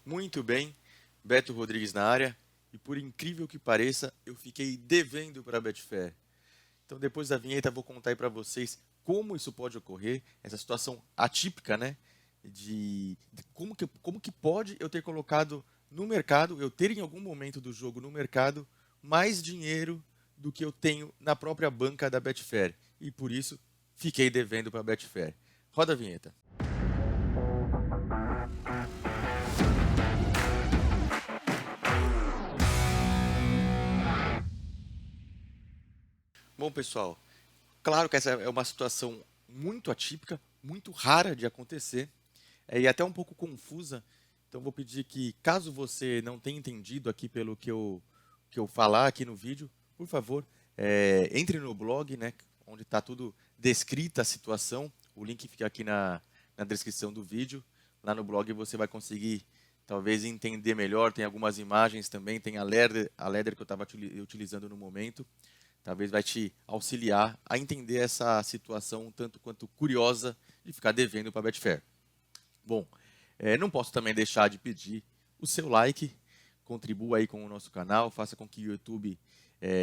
Muito bem, Beto Rodrigues na área. E por incrível que pareça, eu fiquei devendo para a Betfair. Então, depois da vinheta, eu vou contar aí para vocês como isso pode ocorrer, essa situação atípica, né? De como que pode eu ter colocado no mercado, eu ter em algum momento do jogo no mercado mais dinheiro do que eu tenho na própria banca da Betfair. E por isso, fiquei devendo para a Betfair. Roda a vinheta. Bom, pessoal, claro que essa é uma situação muito atípica, muito rara de acontecer, e até um pouco confusa. Então, vou pedir que, caso você não tenha entendido aqui pelo que eu falar aqui no vídeo, por favor, entre no blog, né, onde está tudo descrita a situação. O link fica aqui na descrição do vídeo. Lá no blog você vai conseguir, talvez, entender melhor. Tem algumas imagens também, tem a ladder que eu estava utilizando no momento. Talvez vai te auxiliar a entender essa situação um tanto quanto curiosa de ficar devendo para a Betfair. Bom, não posso também deixar de pedir o seu like, contribua aí com o nosso canal, faça com que o YouTube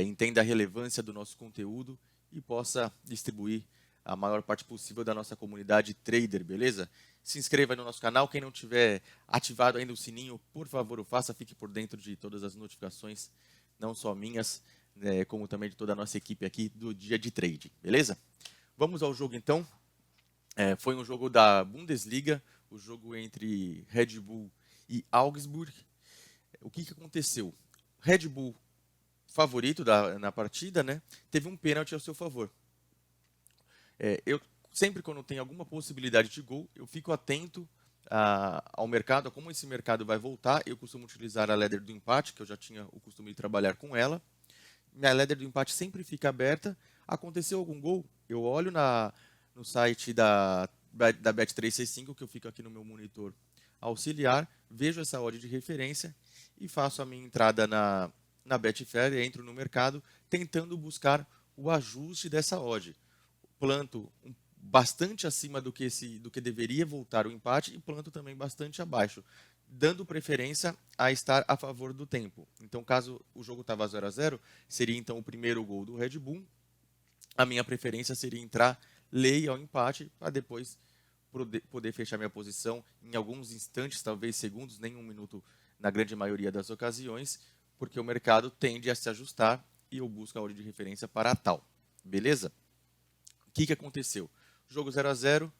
entenda a relevância do nosso conteúdo e possa distribuir a maior parte possível da nossa comunidade trader, beleza? Se inscreva no nosso canal, quem não tiver ativado ainda o sininho, por favor o faça, fique por dentro de todas as notificações, não só minhas, como também de toda a nossa equipe aqui do dia de trade, beleza? Vamos ao jogo então. Foi um jogo da Bundesliga, o jogo entre Red Bull e Augsburg. O que aconteceu? Red Bull, favorito na partida, né? Teve um pênalti ao seu favor. Eu sempre quando tem alguma possibilidade de gol, eu fico atento ao mercado, a como esse mercado vai voltar. Eu costumo utilizar a ladder do empate, que eu já tinha o costume de trabalhar com ela. Minha ladder do empate sempre fica aberta. Aconteceu algum gol? Eu olho no site da Bet365, que eu fico aqui no meu monitor auxiliar, vejo essa odd de referência e faço a minha entrada na Betfair, entro no mercado tentando buscar o ajuste dessa odd. Planto bastante acima do que deveria voltar o empate e planto também bastante abaixo, dando preferência a estar a favor do tempo. Então, caso o jogo estava 0-0, seria então o primeiro gol do Red Bull. A minha preferência seria entrar lei ao empate para depois poder fechar minha posição em alguns instantes, talvez segundos, nem um minuto na grande maioria das ocasiões, porque o mercado tende a se ajustar e eu busco a odd de referência para tal. Beleza? O que aconteceu? Jogo 0-0,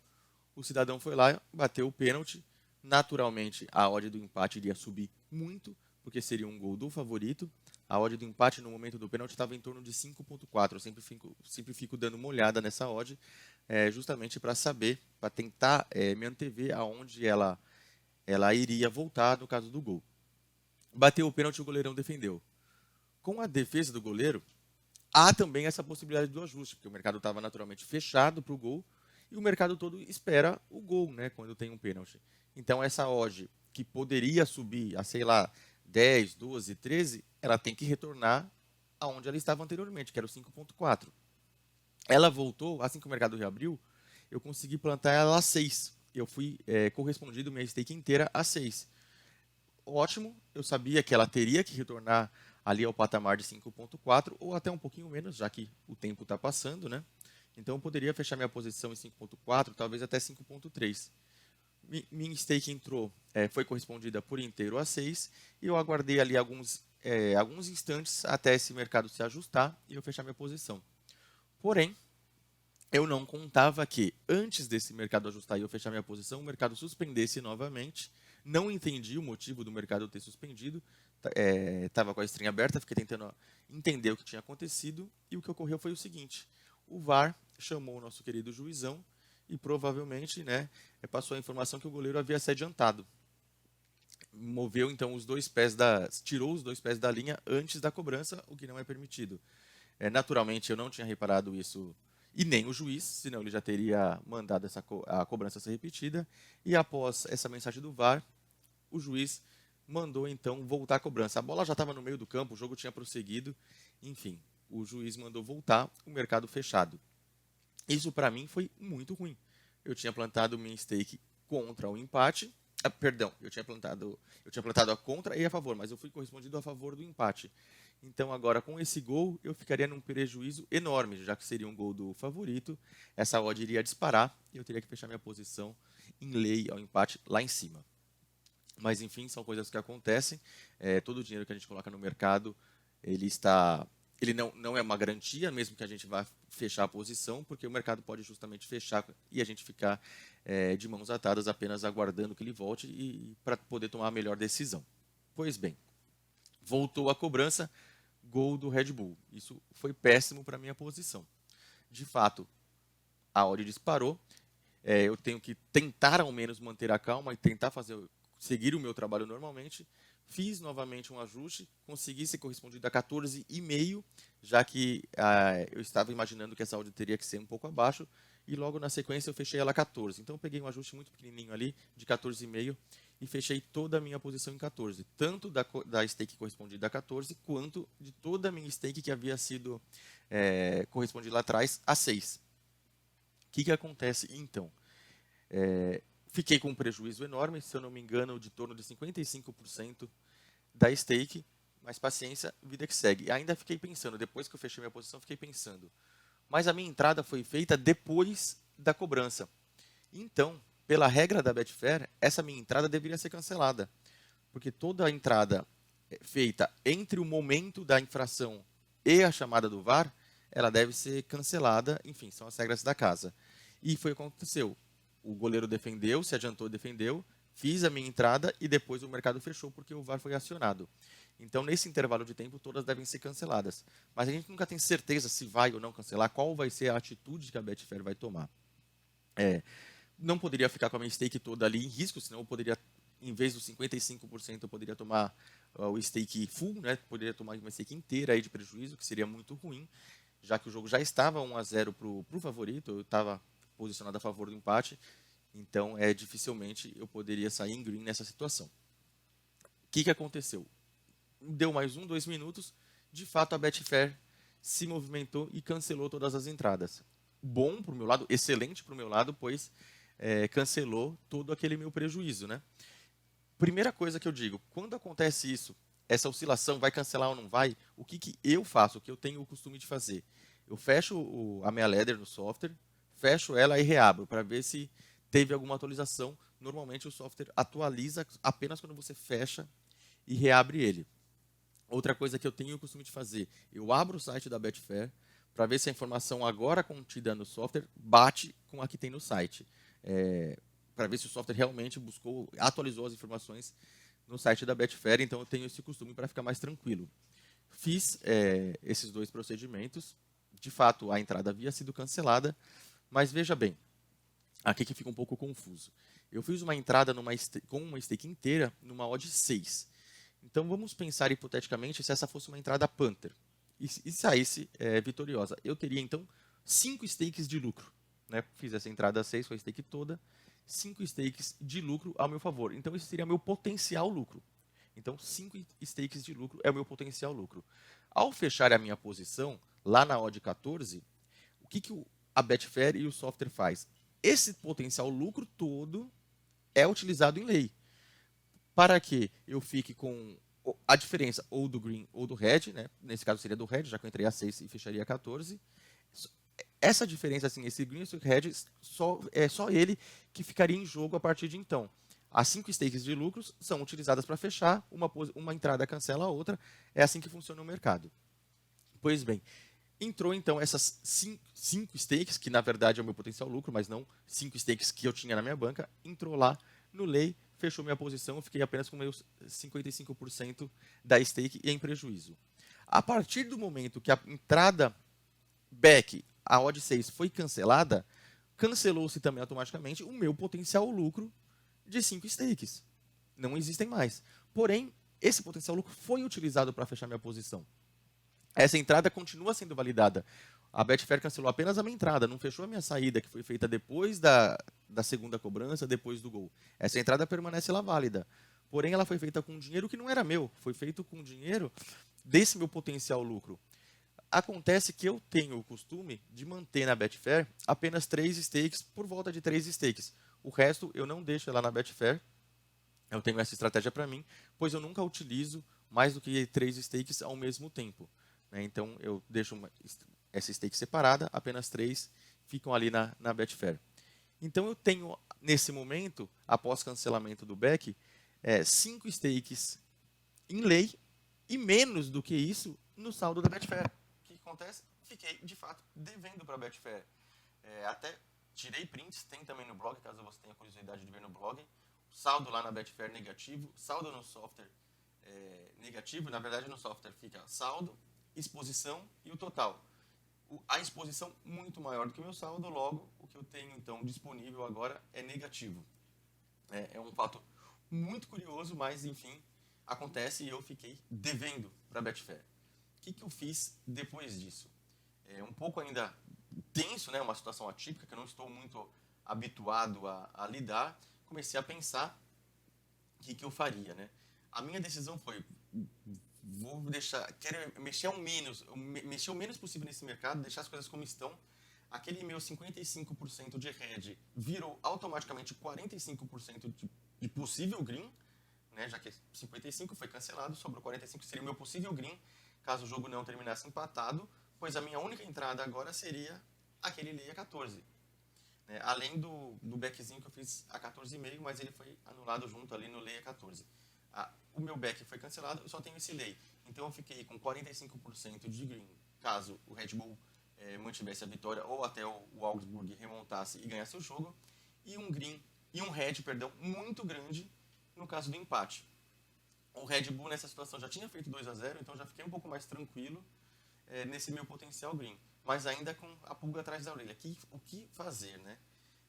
o cidadão foi lá, bateu o pênalti. Naturalmente, a odd do empate iria subir muito, porque seria um gol do favorito. A odd do empate no momento do pênalti estava em torno de 5,4. Eu sempre fico dando uma olhada nessa odd, justamente para saber, para tentar me antever aonde ela iria voltar no caso do gol. Bateu o pênalti, o goleirão defendeu. Com a defesa do goleiro, há também essa possibilidade do ajuste, porque o mercado estava naturalmente fechado para o gol e o mercado todo espera o gol, né, quando tem um pênalti. Então, essa odd que poderia subir a, sei lá, 10, 12, 13, ela tem que retornar aonde ela estava anteriormente, que era o 5,4. Ela voltou, assim que o mercado reabriu, eu consegui plantar ela a 6. Eu fui correspondido minha stake inteira a 6. Ótimo, eu sabia que ela teria que retornar ali ao patamar de 5,4 ou até um pouquinho menos, já que o tempo está passando, né? Então eu poderia fechar minha posição em 5,4, talvez até 5,3. Minha stake entrou, foi correspondida por inteiro a 6 e eu aguardei ali alguns instantes até esse mercado se ajustar e eu fechar minha posição. Porém, eu não contava que antes desse mercado ajustar e eu fechar minha posição, o mercado suspendesse novamente. Não entendi o motivo do mercado ter suspendido. Estava com a string aberta, fiquei tentando entender o que tinha acontecido. E o que ocorreu foi o seguinte: o VAR chamou o nosso querido juizão e provavelmente passou a informação que o goleiro havia se adiantado. Moveu então tirou os dois pés da linha antes da cobrança, o que não é permitido. Naturalmente, eu não tinha reparado isso e nem o juiz, senão ele já teria mandado a cobrança ser repetida. E após essa mensagem do VAR, o juiz mandou então voltar a cobrança. A bola já estava no meio do campo, o jogo tinha prosseguido, enfim, o juiz mandou voltar, o mercado fechado. Isso para mim foi muito ruim. Eu tinha plantado minha stake contra o empate, Perdão, eu tinha plantado a contra e a favor, mas eu fui correspondido a favor do empate. Então agora com esse gol eu ficaria num prejuízo enorme, já que seria um gol do favorito, essa odd iria disparar e eu teria que fechar minha posição em lei ao empate lá em cima. Mas enfim, são coisas que acontecem. Todo o dinheiro que a gente coloca no mercado, ele não é uma garantia, mesmo que a gente vá fechar a posição, porque o mercado pode justamente fechar e a gente ficar de mãos atadas apenas aguardando que ele volte e para poder tomar a melhor decisão. Pois bem, voltou a cobrança, gol do Red Bull. Isso foi péssimo para a minha posição. De fato, a odd disparou. Eu tenho que tentar ao menos manter a calma e tentar seguir o meu trabalho normalmente. Fiz novamente um ajuste, consegui ser correspondido a 14,5, já que eu estava imaginando que essa odd teria que ser um pouco abaixo, e logo na sequência eu fechei ela a 14. Então eu peguei um ajuste muito pequenininho ali, de 14,5, e fechei toda a minha posição em 14, tanto da stake correspondida a 14, quanto de toda a minha stake que havia sido correspondida lá atrás a 6. O que acontece então? Fiquei com um prejuízo enorme, se eu não me engano, de torno de 55% da stake, mas paciência, vida que segue. E ainda fiquei pensando, depois que eu fechei minha posição, fiquei pensando, mas a minha entrada foi feita depois da cobrança. Então, pela regra da Betfair, essa minha entrada deveria ser cancelada, porque toda a entrada feita entre o momento da infração e a chamada do VAR, ela deve ser cancelada, enfim, são as regras da casa. E foi o que aconteceu. O goleiro defendeu, se adiantou, defendeu, fiz a minha entrada e depois o mercado fechou porque o VAR foi acionado. Então, nesse intervalo de tempo, todas devem ser canceladas. Mas a gente nunca tem certeza se vai ou não cancelar, qual vai ser a atitude que a Betfair vai tomar. Não poderia ficar com a minha stake toda ali em risco, senão eu poderia, em vez dos 55%, eu poderia tomar o stake full, né? Poderia tomar uma stake inteira aí de prejuízo, que seria muito ruim, já que o jogo já estava 1-0 para o favorito, eu estava posicionado a favor do empate, então dificilmente eu poderia sair em green nessa situação. O que aconteceu? Deu mais 2 minutos, de fato a Betfair se movimentou e cancelou todas as entradas. Bom para o meu lado, excelente para o meu lado, pois cancelou todo aquele meu prejuízo, né? Primeira coisa que eu digo, quando acontece isso, essa oscilação vai cancelar ou não vai, o que eu faço, o que eu tenho o costume de fazer? Eu fecho a minha ladder no software, fecho ela e reabro para ver se teve alguma atualização. Normalmente o software atualiza apenas quando você fecha e reabre ele. Outra coisa que eu tenho o costume de fazer, eu abro o site da Betfair para ver se a informação agora contida no software bate com a que tem no site. Para ver se o software realmente atualizou as informações no site da Betfair, então eu tenho esse costume para ficar mais tranquilo. Fiz esses 2 procedimentos, de fato a entrada havia sido cancelada, mas veja bem, aqui que fica um pouco confuso. Eu fiz uma entrada com uma stake inteira numa odd 6. Então vamos pensar hipoteticamente se essa fosse uma entrada Panther e saísse vitoriosa. Eu teria então 5 stakes de lucro. Né? Fiz essa entrada 6 com a stake toda, 5 stakes de lucro ao meu favor. Então esse seria meu potencial lucro. Então 5 stakes de lucro é o meu potencial lucro. Ao fechar a minha posição, lá na odd 14, o que a Betfair e o software faz? Esse potencial lucro todo é utilizado em lei. Para que eu fique com a diferença ou do green ou do red, né? Nesse caso seria do red, já que eu entrei a 6 e fecharia a 14. Essa diferença, assim, esse green e esse red, é só ele que ficaria em jogo a partir de então. As 5 stakes de lucros são utilizadas para fechar, uma entrada cancela a outra, é assim que funciona o mercado. Pois bem, entrou então essas 5 stakes, que na verdade é o meu potencial lucro, mas não 5 stakes que eu tinha na minha banca, entrou lá no lei, fechou minha posição, eu fiquei apenas com meus 55% da stake e em prejuízo. A partir do momento que a entrada back, a odd 6, foi cancelada, cancelou-se também automaticamente o meu potencial lucro de 5 stakes. Não existem mais. Porém, esse potencial lucro foi utilizado para fechar minha posição. Essa entrada continua sendo validada. A Betfair cancelou apenas a minha entrada, não fechou a minha saída, que foi feita depois da segunda cobrança, depois do gol. Essa entrada permanece lá válida. Porém, ela foi feita com dinheiro que não era meu. Foi feito com dinheiro desse meu potencial lucro. Acontece que eu tenho o costume de manter na Betfair apenas 3 stakes, por volta de 3 stakes. O resto eu não deixo lá na Betfair. Eu tenho essa estratégia para mim, pois eu nunca utilizo mais do que 3 stakes ao mesmo tempo, né? Então eu deixo essa stake separada, apenas 3 ficam ali na Betfair. Então eu tenho, nesse momento, após cancelamento do back, 5 stakes em lei e menos do que isso no saldo da Betfair. O que acontece? Fiquei, de fato, devendo para a Betfair. Até tirei prints, tem também no blog, caso você tenha curiosidade de ver no blog. Saldo lá na Betfair negativo, saldo no software negativo. Na verdade, no software fica saldo, exposição e o total. A exposição muito maior do que o meu saldo, logo o que eu tenho então disponível agora é negativo. É um fato muito curioso, mas enfim, acontece e eu fiquei devendo para a Betfair. O que eu fiz depois disso? Um pouco ainda tenso, né? Uma situação atípica que eu não estou muito habituado a lidar. Comecei a pensar o que eu faria, né? A minha decisão foi: quero mexer o menos possível nesse mercado, deixar as coisas como estão. Aquele meu 55% de hedge virou automaticamente 45% de possível green, né? Já que 55 foi cancelado, sobrou 45, seria o meu possível green, caso o jogo não terminasse empatado, pois a minha única entrada agora seria aquele lei a 14. Além do backzinho que eu fiz a 14,5, mas ele foi anulado junto ali no lei a 14. O meu back foi cancelado, eu só tenho esse lei. Então eu fiquei com 45% de green, caso o Red Bull mantivesse a vitória ou até o Augsburg remontasse e ganhasse o jogo, e um green e um red, perdão, muito grande no caso do empate. O Red Bull nessa situação já tinha feito 2-0, então já fiquei um pouco mais tranquilo nesse meu potencial green, mas ainda com a pulga atrás da orelha. O que fazer, né?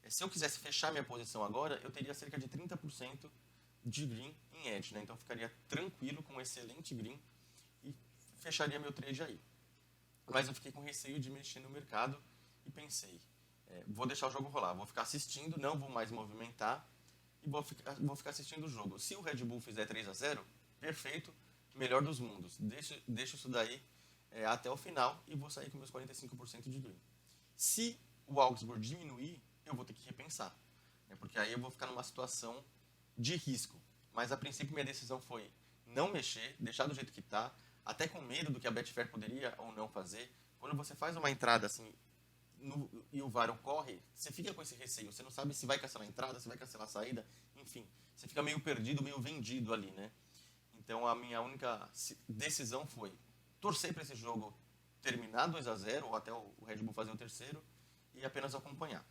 Se eu quisesse fechar minha posição agora, eu teria cerca de 30% de green em edge, né? Então eu ficaria tranquilo com um excelente green e fecharia meu trade aí. Mas eu fiquei com receio de mexer no mercado e pensei, vou deixar o jogo rolar, vou ficar assistindo, não vou mais movimentar e vou ficar assistindo o jogo. Se o Red Bull fizer 3-0, perfeito, melhor dos mundos. Deixo isso daí até o final e vou sair com meus 45% de green. Se o Augsburg diminuir, eu vou ter que repensar, porque aí eu vou ficar numa situação de risco. Mas a princípio minha decisão foi não mexer, deixar do jeito que está, até com medo do que a Betfair poderia ou não fazer. Quando você faz uma entrada assim e o VAR ocorre, você fica com esse receio, você não sabe se vai cancelar a entrada, se vai cancelar a saída, enfim, você fica meio perdido, meio vendido ali, né? Então a minha única decisão foi torcer para esse jogo terminar 2-0 ou até o Red Bull fazer o terceiro e apenas acompanhar.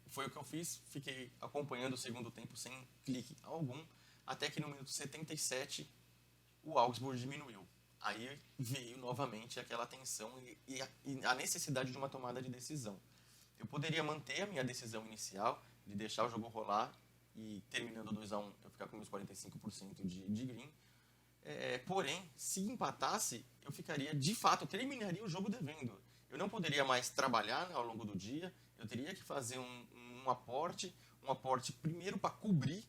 Foi o que eu fiz, fiquei acompanhando o segundo tempo sem clique algum, até que no minuto 77 o Augsburg diminuiu. Aí veio novamente aquela tensão e a necessidade de uma tomada de decisão. Eu poderia manter a minha decisão inicial de deixar o jogo rolar e terminando 2-1 eu ficar com meus 45% de green. Porém, se empatasse, eu ficaria, de fato, eu terminaria o jogo devendo. Eu não poderia mais trabalhar, né, ao longo do dia, eu teria que fazer um aporte primeiro para cobrir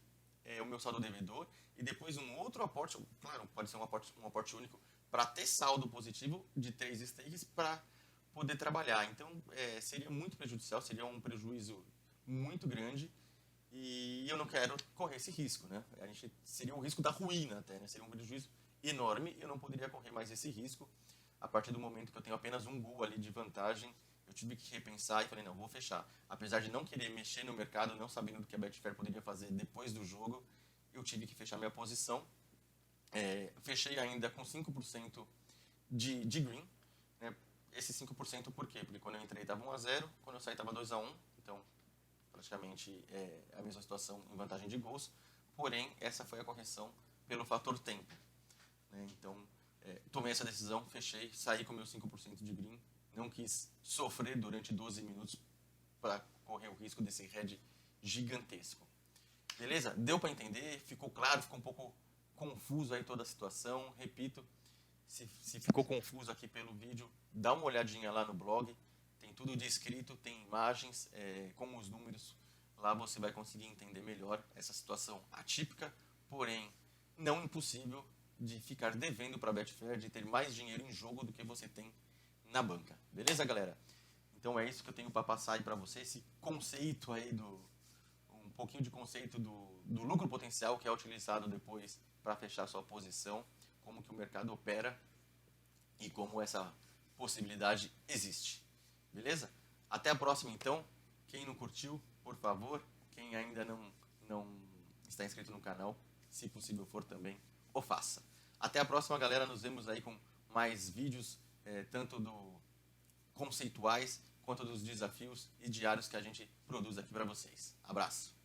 o meu saldo devedor e depois um outro aporte, claro, pode ser um aporte único, para ter saldo positivo de 3 stakes para poder trabalhar. Então, seria muito prejudicial, seria um prejuízo muito grande e eu não quero correr esse risco, né? Seria um risco da ruína até, né? Seria um prejuízo enorme e eu não poderia correr mais esse risco. A partir do momento que eu tenho apenas um gol ali de vantagem, eu tive que repensar e falei, não, vou fechar. Apesar de não querer mexer no mercado, não sabendo do que a Betfair poderia fazer depois do jogo, eu tive que fechar minha posição. Fechei ainda com 5% de green. Né? Esse 5% por quê? Porque quando eu entrei estava 1-0, quando eu saí estava 2-1, então praticamente a mesma situação em vantagem de gols. Porém, essa foi a correção pelo fator tempo. Né? Então, tomei essa decisão, fechei, saí com meu 5% de green, não quis sofrer durante 12 minutos para correr o risco desse red gigantesco. Beleza? Deu para entender? Ficou claro? Ficou um pouco confuso aí toda a situação? Repito, se ficou confuso aqui pelo vídeo, dá uma olhadinha lá no blog, tem tudo descrito, tem imagens com os números, lá você vai conseguir entender melhor essa situação atípica, porém não impossível, de ficar devendo para a Betfair, de ter mais dinheiro em jogo do que você tem na banca. Beleza, galera? Então é isso que eu tenho para passar aí para você, esse conceito aí pouquinho de conceito do lucro potencial que é utilizado depois para fechar sua posição, como que o mercado opera e como essa possibilidade existe. Beleza? Até a próxima então. Quem não curtiu, por favor, quem ainda não está inscrito no canal, se possível for também, o faça. Até a próxima, galera. Nos vemos aí com mais vídeos, tanto conceituais quanto dos desafios e diários que a gente produz aqui para vocês. Abraço!